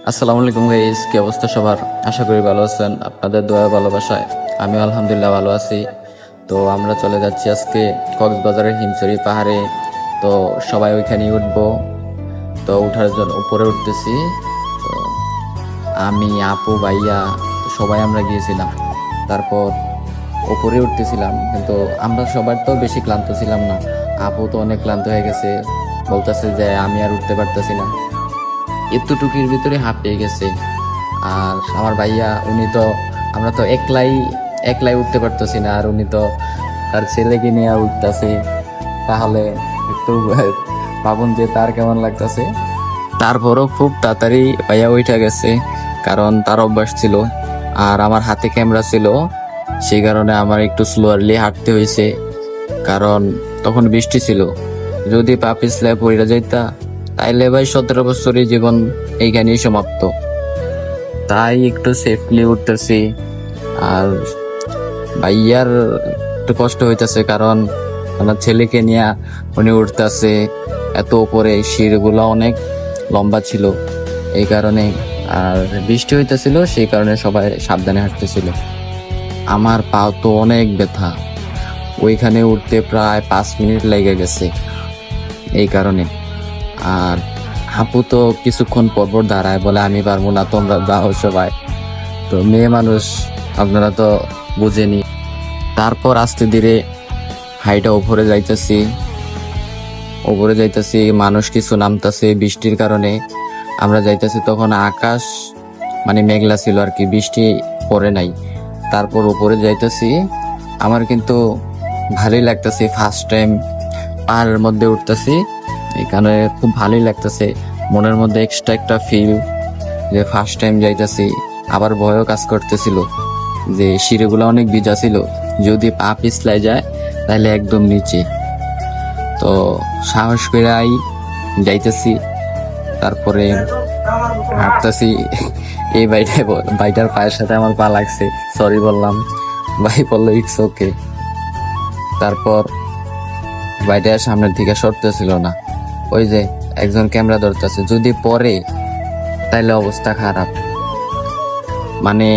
আসসালামু আলাইকুম গাইস, কি অবস্থা সবার? আশা করি ভালো আছেন। আপনাদের দোয়া ভালোবাসায় আমি আলহামদুলিল্লাহ ভালো আছি। তো আমরা চলে যাচ্ছি আজকে কক্সবাজারের হিমছড়ি পাহাড়ে। তো সবাই ওইখানেই উঠবো। তো উঠার জন্য উপরে উঠতেছি। তো আমি, আপু, ভাইয়া সবাই আমরা গিয়েছিলাম। তারপর উপরে উঠতেছিলাম, কিন্তু আমরা সবার তো বেশি ক্লান্ত ছিলাম না। আপু তো অনেক ক্লান্ত হয়ে গেছে, বলতেছে যে আমি আর উঠতে পারতেছি না, এতটুকুর ভিতরে হাঁপিয়ে গেছে। আর আমার ভাইয়া, উনি তো, আমরা তো একলাই একলাই উঠতে পারতেছি না, আর উনি তো তার ছেলেকে নিয়ে উঠতেছে। তাহলে একটু ভাবুন যে তার কেমন লাগতেছে। তারপরও খুব তাড়াতাড়ি ভাইয়া উঠে গেছে, কারণ তার অভ্যাস ছিল। আর আমার হাতে ক্যামেরা ছিল, সেই কারণে আমার একটু স্লোয়ারলি হাঁটতে হয়েছে, কারণ তখন বৃষ্টি ছিল। যদি পা পিছলে পড়ে যাইতা, তাইলে ভাই 17 বছরের জীবন এইখানেই সমাপ্ত। তাই একটু সেফলি উঠতেছি। আর ভাইয়ার একটু কষ্ট হইতেছে, কারণ আমার ছেলেকে নিয়ে উনি উঠতেছে এত উপরে, সিঁড়িগুলো অনেক লম্বা ছিল এই কারণে। আর বৃষ্টি হইতেছিল, সেই কারণে সবাই সাবধানে হাঁটতেছিল। আমার পা তো অনেক ব্যথা, ওইখানে উঠতে প্রায় 5 মিনিট লেগে গেছে এই কারণে। আর আপু তো কিছুক্ষণ পরপর দাঁড়ায়, বলে আমি পারবো না, তোমরা যাও সবাই। তো মেয়ে মানুষ, আপনারা তো বুঝেনি। তারপর আস্তে ধীরে হাইটা উপরে যাইতেছি, মানুষ কিছু নামতেছে বৃষ্টির কারণে। আমরা যাইতেছি, তখন আকাশ মানে মেঘলা ছিল আর কি, বৃষ্টি পড়ে নাই। তারপর উপরে যাইতেছি, আমার কিন্তু ভালোই লাগতেছে। ফার্স্ট টাইম পাহাড়ের মধ্যে উঠতেছি, এখানে খুব ভালোই লাগতেছে। মনের মধ্যে এক্সট্রা একটা ফিল যে ফার্স্ট টাইম যাইতেছি। আবার ভয়ও কাজ করতেছিল যে সিঁড়িগুলো অনেক ভিজা ছিল, যদি পা পিছলাই যায় তাহলে একদম নিচে। তো সাহস করেই যাইতেছি। তারপরে হাঁটতেছি, এই বাইটার পায়ের সাথে আমার পা লাগছে, সরি বললাম। ভাই বললো ইটস ওকে। তারপর বাইটা সামনের দিকে সরতেছিল না, ওই যে একজন ক্যামেরা ধরতেছে, যদি পরে তাইলে অবস্থা খারাপ। মানে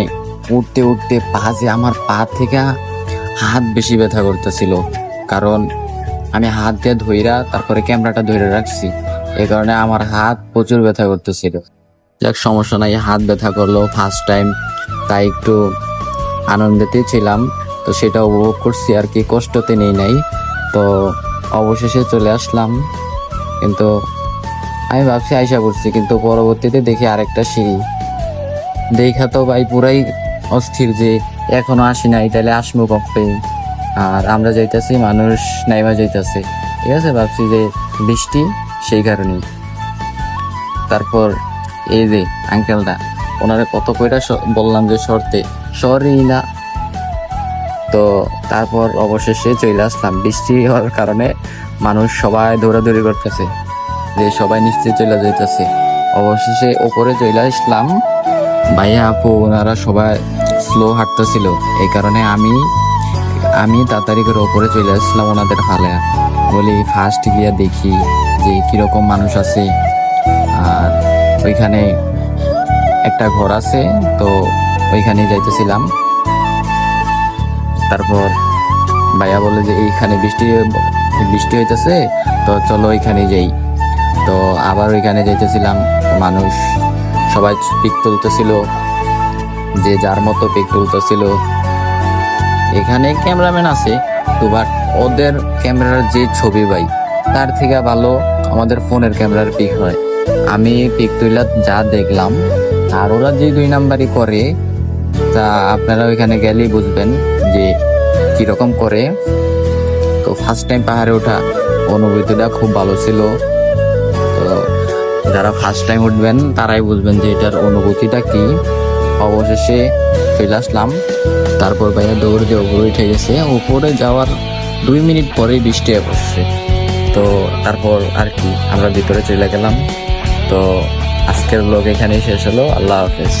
উঠতে উঠতে আমার পা থেকে হাত বেশি ব্যথা করতেছিল, কারণ আমি হাত দিয়ে ধইরা তারপরে ক্যামেরাটা ধরে রাখছি, এই কারণে আমার হাত প্রচুর ব্যথা করতেছিল। যাক, সমস্যা নাই, হাত ব্যথা করলো ফার্স্ট টাইম, তাই একটু আনন্দেতেই ছিলাম। তো সেটা উপভোগ করছি আর কি, কষ্টতে নেই নাই। তো অবশেষে চলে আসলাম, কিন্তু আমি ভাবছি আইসা করছি, কিন্তু পরবর্তীতে দেখি আরেকটা সিঁড়ি। দেখা তো ভাই পুরাই অস্থির যে এখনো আসি নাই, তাহলে আসবো কবে। আর আমরা যাইতেছি, মানুষ নাইমা যাইতেছে, ঠিক আছে। ভাবছি যে বৃষ্টি, সেই কারণেই। তারপর এই যে আঙ্কেলটা, ওনারে কত কইরা বললাম যে সরি না। তো তারপর অবশেষে চলে আসলাম। বৃষ্টি হওয়ার কারণে মানুষ সবাই দৌড়াদৌড়ি করতেছে, যে সবাই নিশ্চয়ই চলে যাইতেছে। অবশেষে ওপরে চলে আসলাম। ভাইয়া, আপু, ওনারা সবাই স্লো হাঁটতেছিল, এই কারণে আমি তাড়াতাড়ি করে ওপরে চলে আসলাম ওনাদের ফালে। বলি ফার্স্ট গিয়া দেখি যে কিরকম মানুষ আছে। আর ওইখানে একটা ঘর আছে, তো ওইখানে যাইতেছিলাম। তারপর ভাইয়া বলে যে এইখানে বৃষ্টি হইতেছে, তো চলো ওইখানে যাই। তো আবার ওইখানে যাইতেছিলাম, মানুষ সবাই পিক তুলতেছিল, যে যার মতো পিক তুলতেছিল। এখানে ক্যামেরাম্যান আছে তো, বাট ওদের ক্যামেরার যে ছবি ভাই, তার থেকে ভালো আমাদের ফোনের ক্যামেরার পিক হয়। আমি পিক তুইলা যা দেখলাম, আর ওরা যে 2 নাম্বারই করে, তা আপনারা ওইখানে গেলেই বুঝবেন যে কিরকম করে। তো ফার্স্ট টাইম পাহাড়ে ওঠা অনুভূতিটা খুব ভালো ছিল। তো যারা ফার্স্ট টাইম উঠবেন তারাই বুঝবেন যে এটার অনুভূতিটা কি। অবশেষে চলে আসলাম। তারপর ভাইয়া দৌড় দিয়ে উপরে উঠে গেছে। উপরে যাওয়ার 2 মিনিট পরেই বৃষ্টি বসছে। তো তারপর আর কি আমরা ভিতরে চলে গেলাম। তো আজকের ব্লগ এখানেই শেষ হলো। আল্লাহ হাফেজ।